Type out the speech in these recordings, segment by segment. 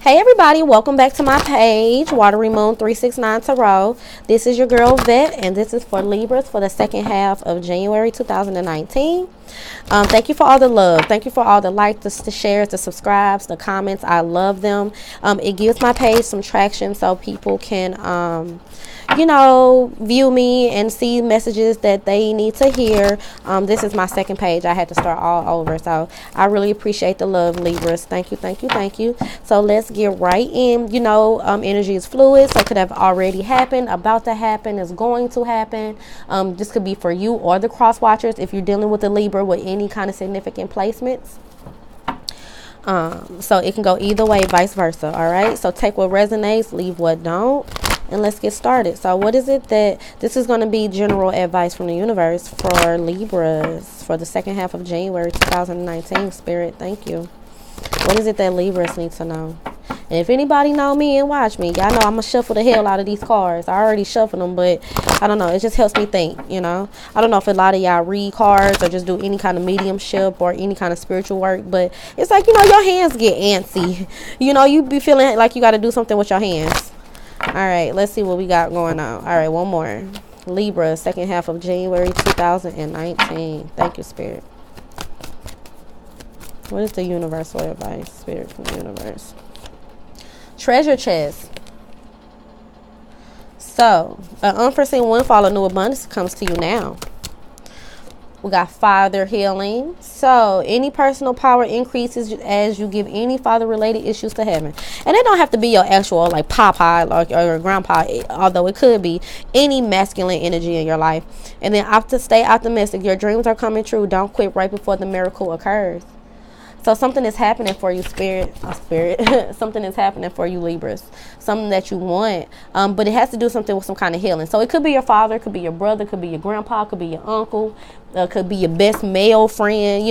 Hey everybody, welcome back to my page, Watery Moon 369 Tarot. This is your girl Vette, and this is for Libras for the second half of January 2019. Thank you for all the love. Thank you for all the likes, the shares, the subscribes, the comments. I love them. It gives my page some traction so people can view me and see messages that they need to hear. This is my second page. I had to start all over, so I really appreciate the love, Libras. Thank you, thank you, thank you. So let's get right in. Energy is fluid, so it could have already happened, about to happen, is going to happen. This could be for you or the cross watchers if you're dealing with a Libra with any kind of significant placements. So it can go either way, vice versa. All right, so take what resonates, leave what don't, and let's get started. So what is it that this is going to be? General advice from the universe for Libras for the second half of January 2019. Spirit, thank you. What is it that Libras need to know? And if anybody know me and watch me, y'all know I'm going to shuffle the hell out of these cards. I already shuffled them, but I don't know. It just helps me think, I don't know if a lot of y'all read cards or just do any kind of mediumship or any kind of spiritual work, but it's like, your hands get antsy. You be feeling like you got to do something with your hands. All right, let's see what we got going on. All right, one more. Libra, second half of January 2019. Thank you, Spirit. What is the universal advice, Spirit, from the universe? Treasure chest. So, an unforeseen windfall of new abundance comes to you now. We got father healing. So, any personal power increases as you give any father-related issues to heaven. And it don't have to be your actual, like, papa or your grandpa, although it could be any masculine energy in your life. And then, to stay optimistic. Your dreams are coming true. Don't quit right before the miracle occurs. So something is happening for you, spirit. Something is happening for you, Libras. Something that you want. But it has to do something with some kind of healing. So it could be your father, it could be your brother, it could be your grandpa, it could be your uncle, could be your best male friend,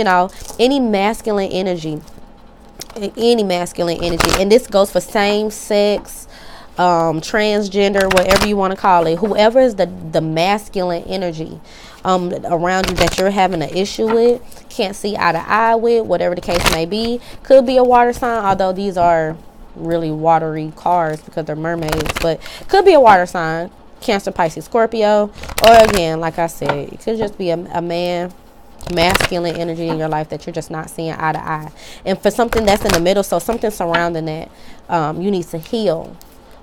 any masculine energy. Any masculine energy. And this goes for same sex, transgender, whatever you want to call it. Whoever is the masculine energy around you that you're having an issue with, can't see eye to eye with, whatever the case may be. Could be a water sign, although these are really watery cards because they're mermaids, but could be a water sign, Cancer, Pisces, Scorpio, or again, like I said, it could just be a man, masculine energy in your life that you're just not seeing eye to eye. And for something that's in the middle, so something surrounding that, you need to heal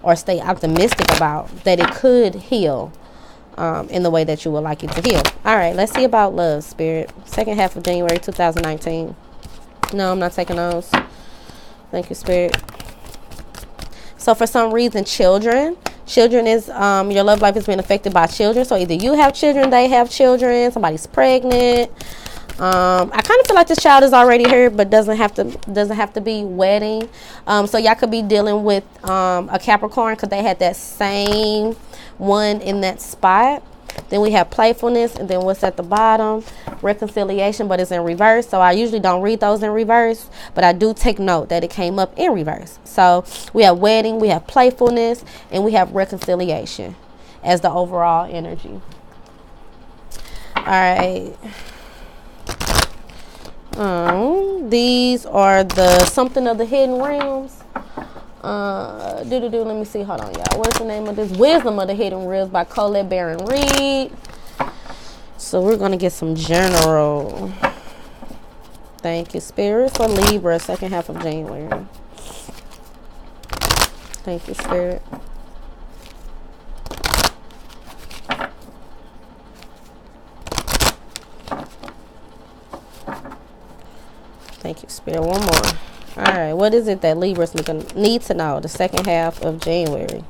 or stay optimistic about that it could heal in the way that you would like it to heal. All right, let's see about love, Spirit. Second half of January 2019. No, I'm not taking those. Thank you, Spirit. So for some reason, children is, your love life is being affected by children. So either you have children, they have children, somebody's pregnant. I kind of feel like this child is already here, but doesn't have to be wedding. So y'all could be dealing with a Capricorn because they had that same one in that spot. Then we have playfulness, and then what's at the bottom? Reconciliation, but it's in reverse. So I usually don't read those in reverse, but I do take note that it came up in reverse. So we have wedding, we have playfulness, and we have reconciliation as the overall energy. All right. These are the something of the hidden realms. Let me see. Hold on, y'all. What's the name of this? Wisdom of the Hidden Realms by Colette Baron Reed. So we're gonna get some general. Thank you, Spirit, for Libra, second half of January. Thank you, Spirit. Thank you, Spirit. One more. All right, what is it that Libras need to know the second half of January?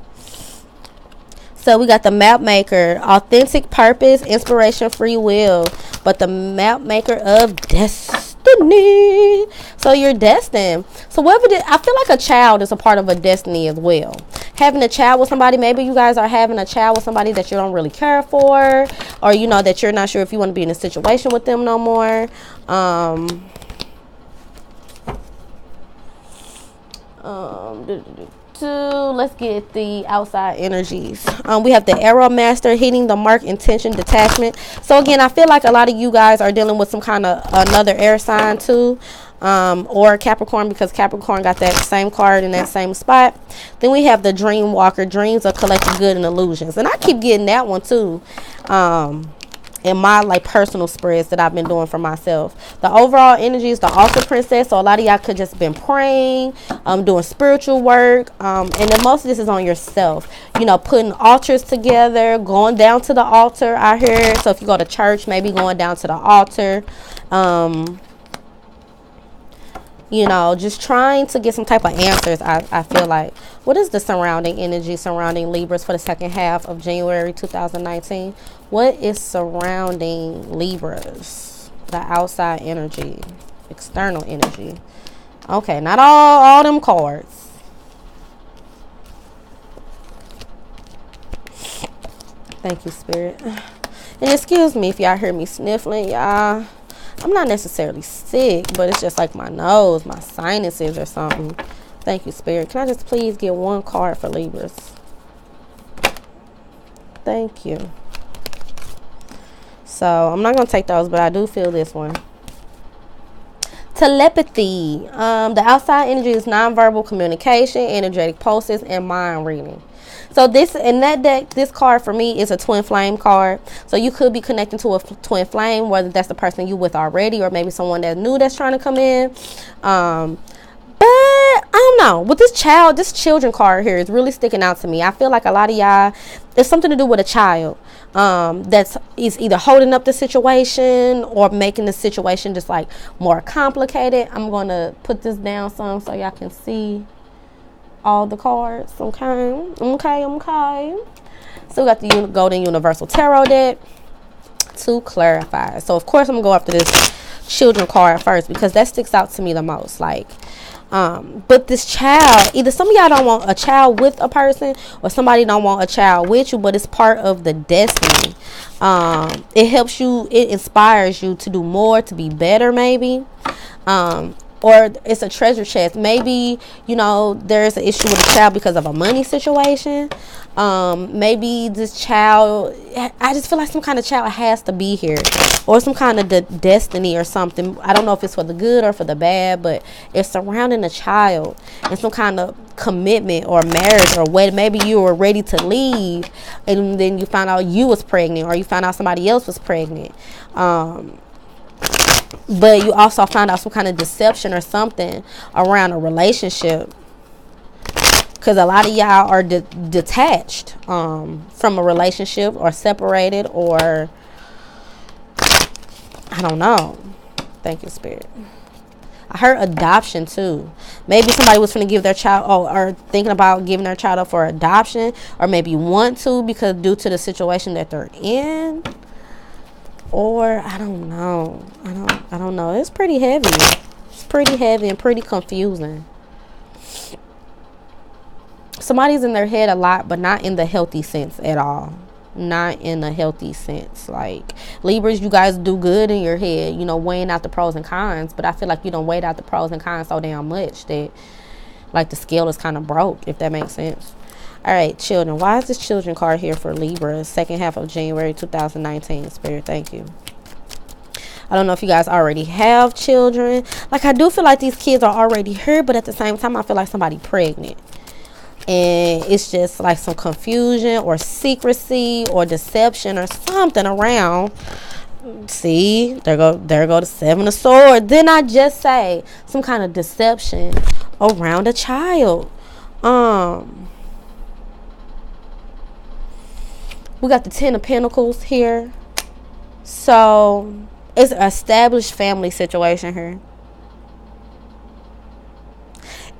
So we got the map maker, authentic purpose, inspiration, free will, but the map maker of destiny. So you're destined. So I feel like a child is a part of a destiny as well. Having a child with somebody, maybe you guys are having a child with somebody that you don't really care for, or that you're not sure if you want to be in a situation with them no more. Let's get the outside energies. We have the arrow master, hitting the mark, intention, detachment. So again, I feel like a lot of you guys are dealing with some kind of another air sign too. or Capricorn, because Capricorn got that same card in that same spot. Then we have the Dream Walker. Dreams are collective good and illusions, and I keep getting that one too in my like personal spreads that I've been doing for myself. The overall energy is the Altar Princess, so a lot of y'all could just been praying, doing spiritual work, and then most of this is on yourself, you know, putting altars together, going down to the altar out here. So if you go to church, maybe going down to the altar, you know, just trying to get some type of answers. I feel like. What is the surrounding energy surrounding Libras for the second half of January 2019? What is surrounding Libras? The outside energy, external energy. Okay, not all them cards. Thank you, Spirit. And excuse me if y'all hear me sniffling, y'all. I'm not necessarily sick, but it's just like my nose, my sinuses or something. Thank you, Spirit. Can I just please get one card for Libras? Thank you. So I'm not going to take those, but I do feel this one. Telepathy. The outside energy is nonverbal communication, energetic pulses, and mind reading. So this, in that deck, this card for me is a twin flame card. So you could be connecting to a twin flame, whether that's the person you with already or maybe someone that's new that's trying to come in. But I don't know. With this children card here is really sticking out to me. I feel like a lot of y'all, it's something to do with a child that's is either holding up the situation or making the situation just like more complicated. I'm going to put this down some so y'all can see all the cards. Okay. So we got the Golden Universal Tarot deck to clarify. So of course I'm gonna go after this children card first because that sticks out to me the most. Like, but this child, either some of y'all don't want a child with a person or somebody don't want a child with you, but it's part of the destiny. It helps you, it inspires you to do more, to be better maybe. Or it's a treasure chest. Maybe, you know, there's an issue with a child because of a money situation. Maybe this child, I just feel like some kind of child has to be here. Or some kind of destiny or something. I don't know if it's for the good or for the bad, but it's surrounding a child. And some kind of commitment or marriage or wait, maybe you were ready to leave. And then you found out you was pregnant or you found out somebody else was pregnant. But you also found out some kind of deception or something around a relationship. Because a lot of y'all are detached from a relationship or separated or I don't know. Thank you, Spirit. I heard adoption too. Maybe somebody was going to give their child or thinking about giving their child up for adoption or maybe want to because due to the situation that they're in. Or I don't know. I don't know. It's pretty heavy. It's pretty heavy and pretty confusing. Somebody's in their head a lot, but not in the healthy sense at all. Not in a healthy sense. Like Libras, you guys do good in your head, you know, weighing out the pros and cons. But I feel like you don't weigh out the pros and cons so damn much that like the scale is kind of broke, if that makes sense. All right, children. Why is this children card here for Libra, second half of January 2019? Spirit, thank you. I don't know if you guys already have children. Like, I do feel like these kids are already here, but at the same time, I feel like somebody pregnant. And it's just like some confusion or secrecy or deception or something around. See, there go the Seven of Swords. Didn't I just say some kind of deception around a child? We got the Ten of Pentacles here. So it's an established family situation here.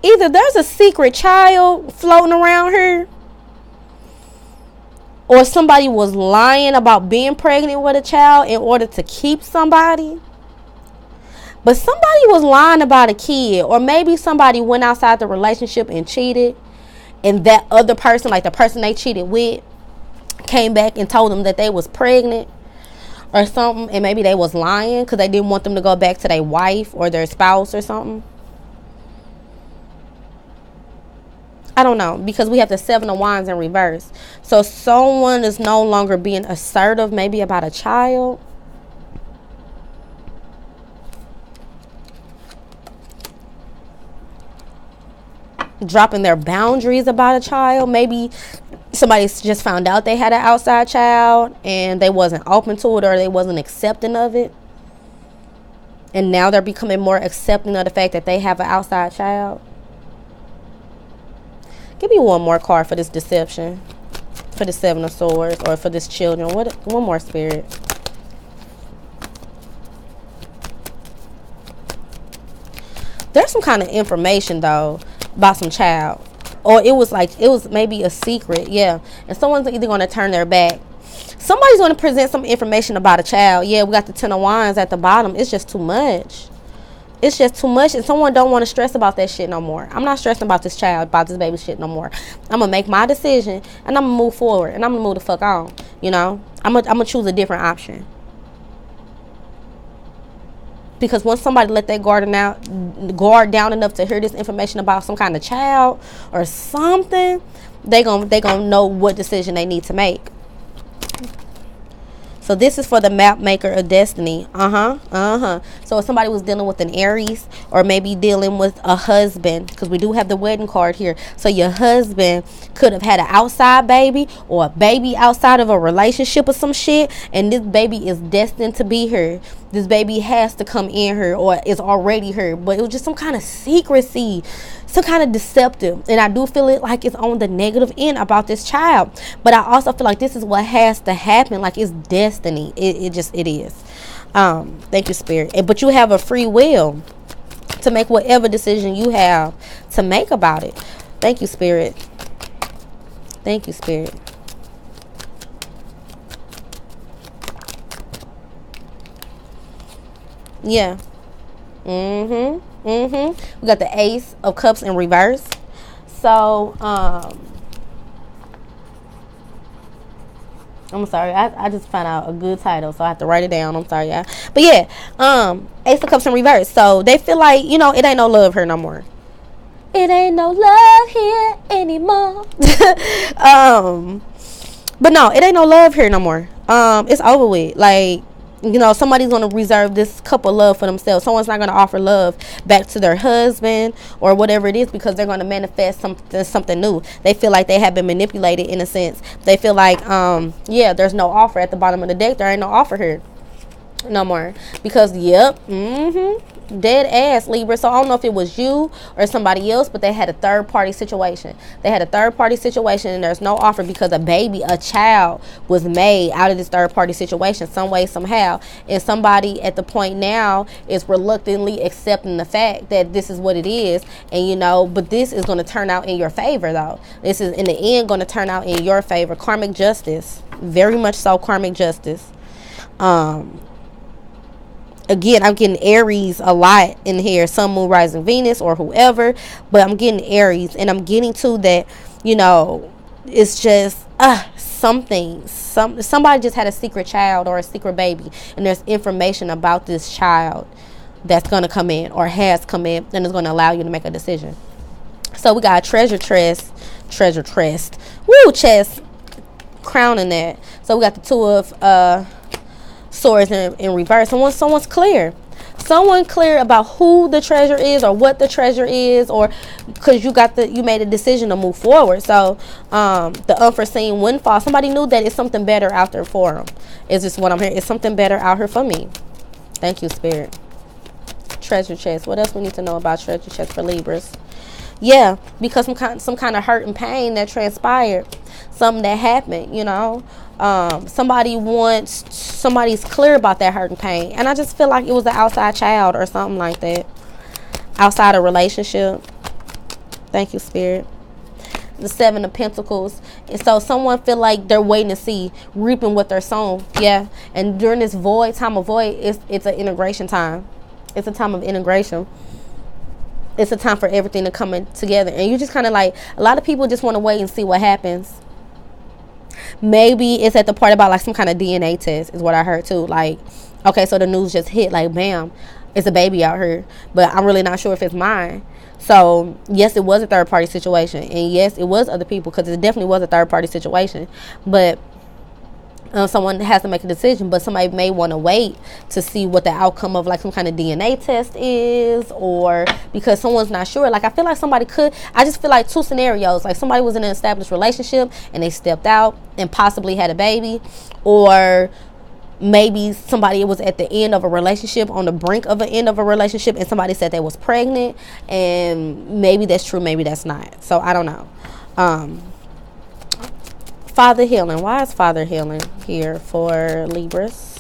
Either there's a secret child floating around here, or somebody was lying about being pregnant with a child in order to keep somebody. But somebody was lying about a kid, or maybe somebody went outside the relationship and cheated, and that other person, like the person they cheated with, came back and told them that they was pregnant or something, and maybe they was lying because they didn't want them to go back to their wife or their spouse or something. I don't know, because we have the Seven of Wands in reverse. So someone is no longer being assertive, maybe about a child. dropping their boundaries about a child. Maybe somebody just found out they had an outside child and they wasn't open to it, or they wasn't accepting of it, and now they're becoming more accepting of the fact that they have an outside child. Give me one more card for this deception, for the Seven of Swords, or for this children. One more, Spirit. There's some kind of information though about some child, or it was maybe a secret, yeah, and someone's either going to turn their back. Somebody's going to present some information about a child. Yeah, we got the Ten of Wands at the bottom. It's just too much. It's just too much, and someone don't want to stress about that shit no more. I'm not stressing about this child, about this baby shit no more. I'm gonna make my decision, and I'm gonna move forward, and I'm gonna move the fuck on. You know, I'm gonna choose a different option. Because once somebody let that guard down enough to hear this information about some kind of child or something, they gonna know what decision they need to make. So this is for the map maker of destiny. So if somebody was dealing with an Aries, or maybe dealing with a husband, because we do have the wedding card here. So your husband could have had an outside baby, or a baby outside of a relationship or some shit, and this baby is destined to be her. This baby has to come in her, or is already her, but it was just some kind of secrecy, some kind of deceptive. And I do feel it like it's on the negative end about this child, but I also feel like this is what has to happen. Like, it's destiny. It is. Thank you, Spirit. But you have a free will to make whatever decision you have to make about it. Thank you, Spirit. Thank you, Spirit. Yeah. We got the Ace of Cups in reverse. So, I'm sorry. I just found out a good title, so I have to write it down. I'm sorry, y'all. But yeah, Ace of Cups in reverse. So they feel like, it ain't no love here no more. It ain't no love here anymore. But no, it ain't no love here no more. It's over with. Like, somebody's going to reserve this cup of love for themselves. Someone's not going to offer love back to their husband or whatever it is, because they're going to manifest something new. They feel like they have been manipulated in a sense. They feel like, there's no offer at the bottom of the deck. There ain't no offer here no more. Because, dead ass, Libra. So I don't know if it was you or somebody else, but they had a third party situation. And there's no offer because a child was made out of this third party situation some way, somehow. And somebody at the point now is reluctantly accepting the fact that this is what it is. And but this is going to turn out in your favor though. This is in the end going to turn out in your favor. Karmic justice. Very much so, karmic justice. Again, I'm getting Aries a lot in here. Sun, Moon, Rising, Venus, or whoever. But I'm getting Aries. And I'm getting to that, it's just somebody just had a secret child or a secret baby. And there's information about this child that's going to come in or has come in. And it's going to allow you to make a decision. So we got a treasure chest. Woo, chest. Crowning that. So we got the Two of Swords in reverse. Someone's clear. Someone clear about who the treasure is or what the treasure is, or because you made a decision to move forward. So the unforeseen windfall. Somebody knew that it's something better out there for them. Is this what I'm hearing? It's something better out here for me. Thank you, Spirit. Treasure chest. What else we need to know about treasure chest for Libras? Yeah, because some kind of hurt and pain that transpired. Something that happened, somebody's clear about that hurt and pain. And I just feel like it was an outside child or something like that. Outside a relationship. Thank you, Spirit. The Seven of Pentacles. And so someone feel like they're waiting to see, reaping what they're sown. Yeah. And during this time of void, it's an integration time. It's a time of integration. It's a time for everything to come in together. And you just kind of like, a lot of people just want to wait and see what happens. Maybe it's at the part about like some kind of DNA test is what I heard too. Like, okay, so the news just hit, like, bam, it's a baby out here, but I'm really not sure if it's mine. So yes, it was a third party situation, and yes, it was other people, because it definitely was a third party situation. But someone has to make a decision, but somebody may want to wait to see what the outcome of like some kind of DNA test is, or because someone's not sure. Like I feel like somebody could, I just feel like two scenarios, like somebody was in an established relationship and they stepped out and possibly had a baby, or maybe somebody was at the end of a relationship, on the brink of an end of a relationship, and somebody said they was pregnant, and maybe that's true, maybe that's not. So I don't know. Father healing. Why is Father healing here for Libras?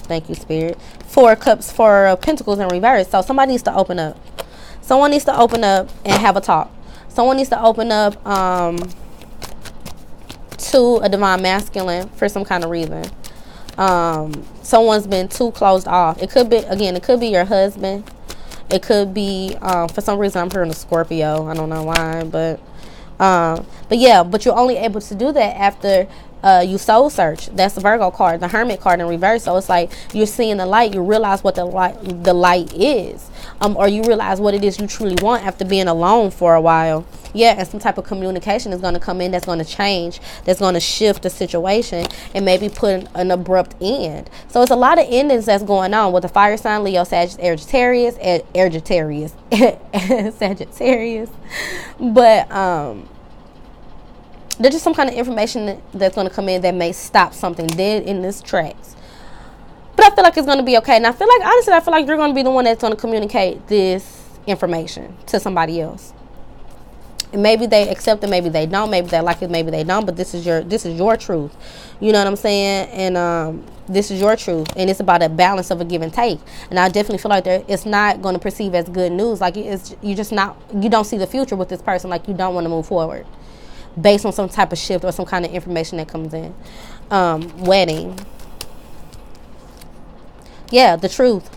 Thank you, Spirit. 4 cups, 4 of Pentacles in reverse. So somebody needs to open up. Someone needs to open up and have a talk. Someone needs to open up to a divine masculine for some kind of reason. Someone's been too closed off. It could be, again, it could be your husband. It could be, for some reason I'm hearing a Scorpio. I don't know why, but yeah, but you're only able to do that after you soul search. That's the Virgo card, the Hermit card in reverse. So it's like you're seeing the light. You realize what the light is, or you realize what it is you truly want after being alone for a while. Yeah, and some type of communication is going to come in that's going to change, that's going to shift the situation and maybe put an abrupt end. So it's a lot of endings that's going on with the fire sign, Leo, Sagittarius, Sagittarius. But there's just some kind of information that's going to come in that may stop something dead in its tracks. But I feel like it's going to be okay. And I feel like, honestly, I feel like you're going to be the one that's going to communicate this information to somebody else. And maybe they accept it, maybe they don't, maybe they like it, maybe they don't, but this is your truth. You know what I'm saying? And this is your truth, and it's about a balance of a give and take. And I definitely feel like it's not going to perceive as good news. Like you don't see the future with this person. Like you don't want to move forward based on some type of shift or some kind of information that comes in. Wedding. Yeah, the truth.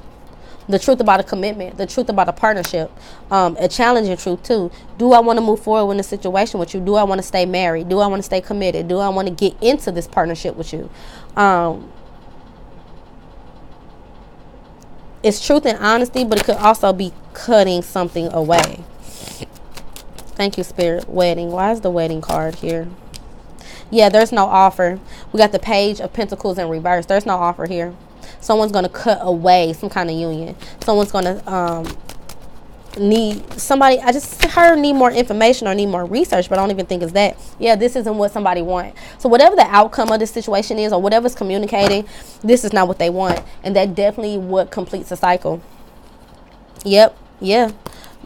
The truth about a commitment, the truth about a partnership, a challenging truth too. Do I want to move forward in a situation with you? Do I want to stay married? Do I want to stay committed? Do I want to get into this partnership with you? It's truth and honesty, but it could also be cutting something away. Thank you, Spirit. Wedding. Why is the wedding card here? Yeah, there's no offer. We got the Page of Pentacles in reverse. There's no offer here. Someone's going to cut away some kind of union. Someone's going to need somebody. I just heard need more information or need more research, but I don't even think it's that. Yeah, this isn't what somebody wants. So whatever the outcome of this situation is, or whatever's communicating, this is not what they want. And that definitely what completes the cycle. Yep. Yeah.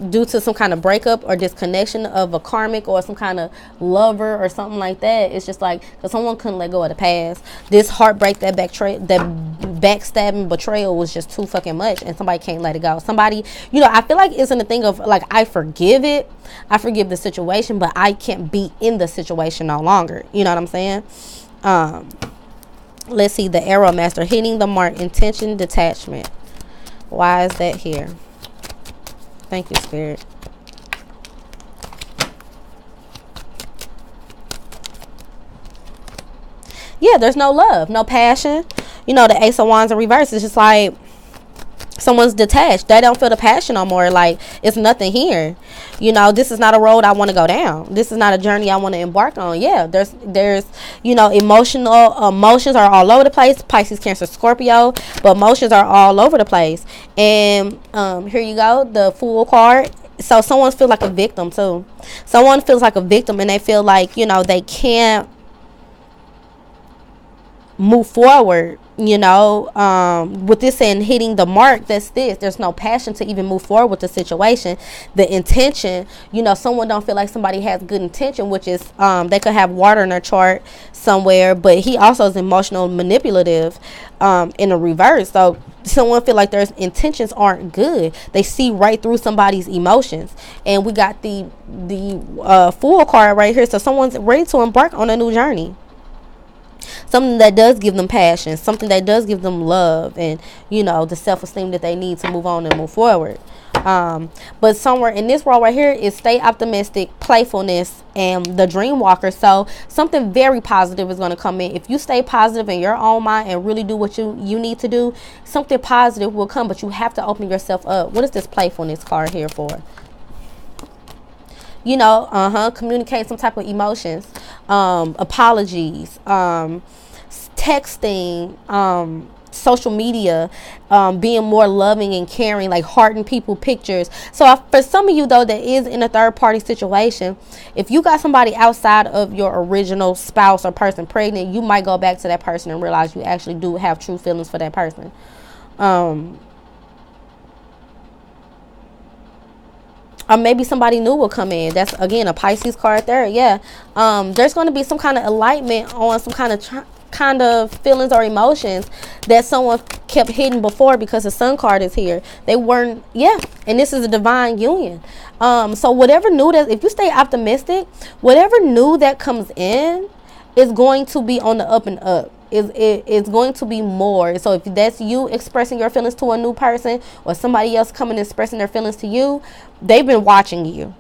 Due to some kind of breakup or disconnection of a karmic or some kind of lover or something like that. It's just like, because someone couldn't let go of the past. This heartbreak, that backstabbing betrayal was just too fucking much, and somebody can't let it go. Somebody, I feel like it's in the thing of like, I forgive it, I forgive the situation, but I can't be in the situation no longer. You know what I'm saying? Let's see, the Arrow Master, hitting the mark, intention, detachment. Why is that here? Thank you, Spirit. Yeah, there's no love, no passion. The Ace of Wands in reverse is just like someone's detached. They don't feel the passion no more. Like, it's nothing here. This is not a road I want to go down. This is not a journey I want to embark on. Yeah, there's emotions are all over the place. Pisces, Cancer, Scorpio, but emotions are all over the place. And here you go, the Fool card. So someone feels like a victim too. Someone feels like a victim, and they feel like they can't move forward, with this saying hitting the mark. There's no passion to even move forward with the situation. The intention, someone don't feel like somebody has good intention, which is they could have water in their chart somewhere, but he also is emotional manipulative in a reverse. So someone feel like their intentions aren't good. They see right through somebody's emotions. And we got the Fool card right here. So someone's ready to embark on a new journey. Something that does give them passion, something that does give them love, and the self-esteem that they need to move on and move forward. But somewhere in this world right here is stay optimistic, playfulness, and the dream walker. So something very positive is going to come in. If you stay positive in your own mind and really do what you need to do, something positive will come, but you have to open yourself up. What is this playfulness card here for? Communicate some type of emotions. apologies, texting, social media, being more loving and caring, like hearting people pictures. So for some of you though that is in a third party situation, if you got somebody outside of your original spouse or person pregnant, you might go back to that person and realize you actually do have true feelings for that person. Or maybe somebody new will come in. That's again a Pisces card there. Yeah. There's going to be some kind of enlightenment on some kind of feelings or emotions that someone kept hidden before, because the Sun card is here. They weren't, yeah, and this is a divine union. So whatever new that, if you stay optimistic, whatever new that comes in is going to be on the up and up. It's going to be more. So if that's you expressing your feelings to a new person, or somebody else coming and expressing their feelings to you, they've been watching you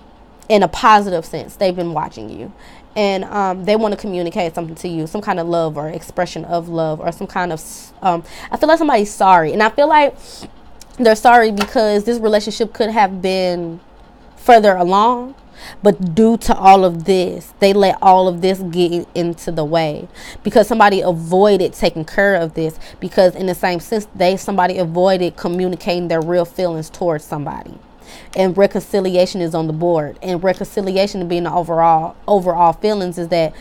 in a positive sense. They've been watching you. And they want to communicate something to you, some kind of love or expression of love, or some kind of I feel like somebody's sorry, and I feel like they're sorry because this relationship could have been further along, but due to all of this, they let all of this get into the way, because somebody avoided taking care of this, because in the same sense somebody avoided communicating their real feelings towards somebody. And reconciliation is on the board, and reconciliation being the overall feelings is that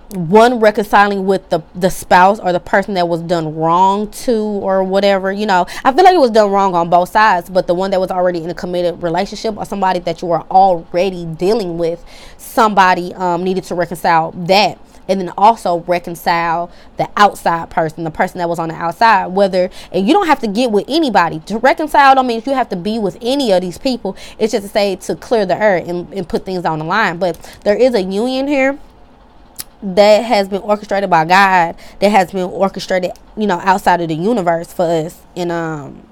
one, reconciling with the spouse or the person that was done wrong to, or whatever, you know. I feel like it was done wrong on both sides, but the one that was already in a committed relationship, or somebody that you were already dealing with, somebody needed to reconcile that. And then also reconcile the outside person, the person that was on the outside. And you don't have to get with anybody. To reconcile don't mean you have to be with any of these people. It's just to say to clear the air and put things on the line. But there is a union here that has been orchestrated by God, that has been orchestrated, outside of the universe for us. And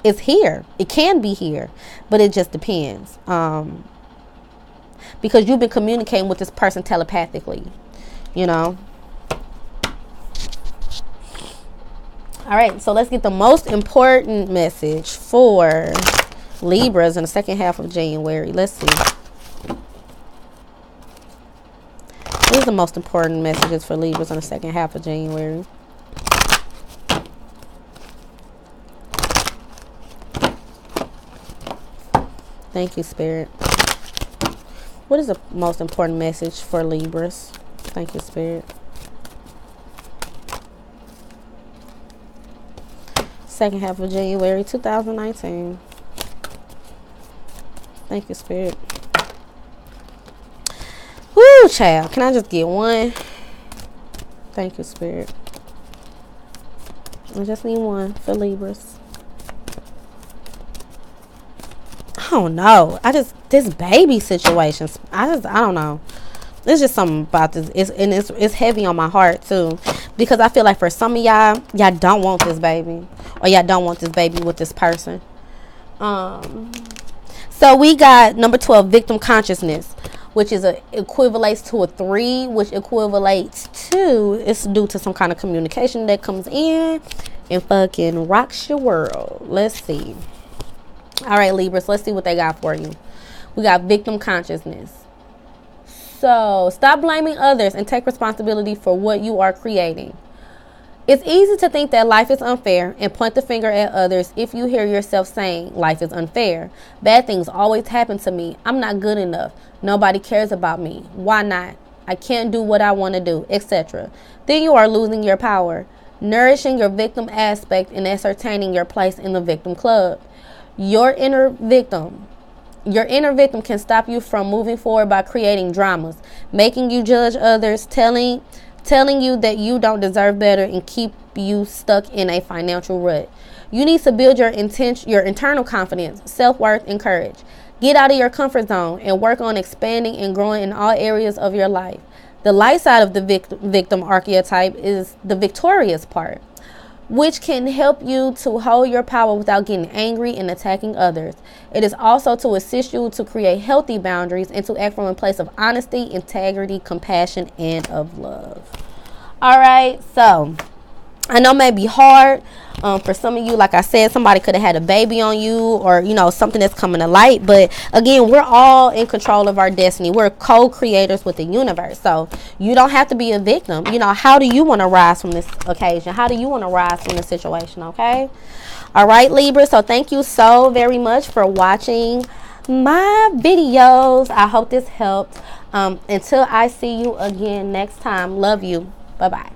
it's here. It can be here, but it just depends. Because you've been communicating with this person telepathically, All right, so let's get the most important message for Libras in the second half of January. Let's see. What is the most important messages for Libras in the second half of January? Thank you, Spirit. What is the most important message for Libras? Thank you, Spirit. Second half of January 2019. Thank you, Spirit. Woo, child. Can I just get one? Thank you, Spirit. I just need one for Libras. I don't know. This baby situation. I don't know. It's just something about this. It's heavy on my heart too, because I feel like for some of y'all don't want this baby, or y'all don't want this baby with this person. So we got number 12, victim consciousness, which is equivalates to a 3, which equivalates to, it's due to some kind of communication that comes in and fucking rocks your world. Let's see. All right, Libras, let's see what they got for you. We got victim consciousness. So stop blaming others and take responsibility for what you are creating. It's easy to think that life is unfair and point the finger at others if you hear yourself saying life is unfair. Bad things always happen to me. I'm not good enough. Nobody cares about me. Why not? I can't do what I want to do, etc. Then you are losing your power, nourishing your victim aspect and ascertaining your place in the victim club. Your inner victim can stop you from moving forward by creating dramas, making you judge others, telling you that you don't deserve better, and keep you stuck in a financial rut. You need to build your internal confidence, self-worth, and courage. Get out of your comfort zone and work on expanding and growing in all areas of your life. The light side of the victim archetype is the victorious part, which can help you to hold your power without getting angry and attacking others. It is also to assist you to create healthy boundaries and to act from a place of honesty, integrity, compassion, and of love. All right, so I know it may be hard for some of you. Like I said, somebody could have had a baby on you, or you know, something that's coming to light. But again, we're all in control of our destiny. We're co-creators with the universe, so you don't have to be a victim. You know, how do you want to rise from this occasion? How do you want to rise from this situation? Okay. All right, Libra. So thank you so very much for watching my videos. I hope this helped. Until I see you again next time, love you. Bye bye.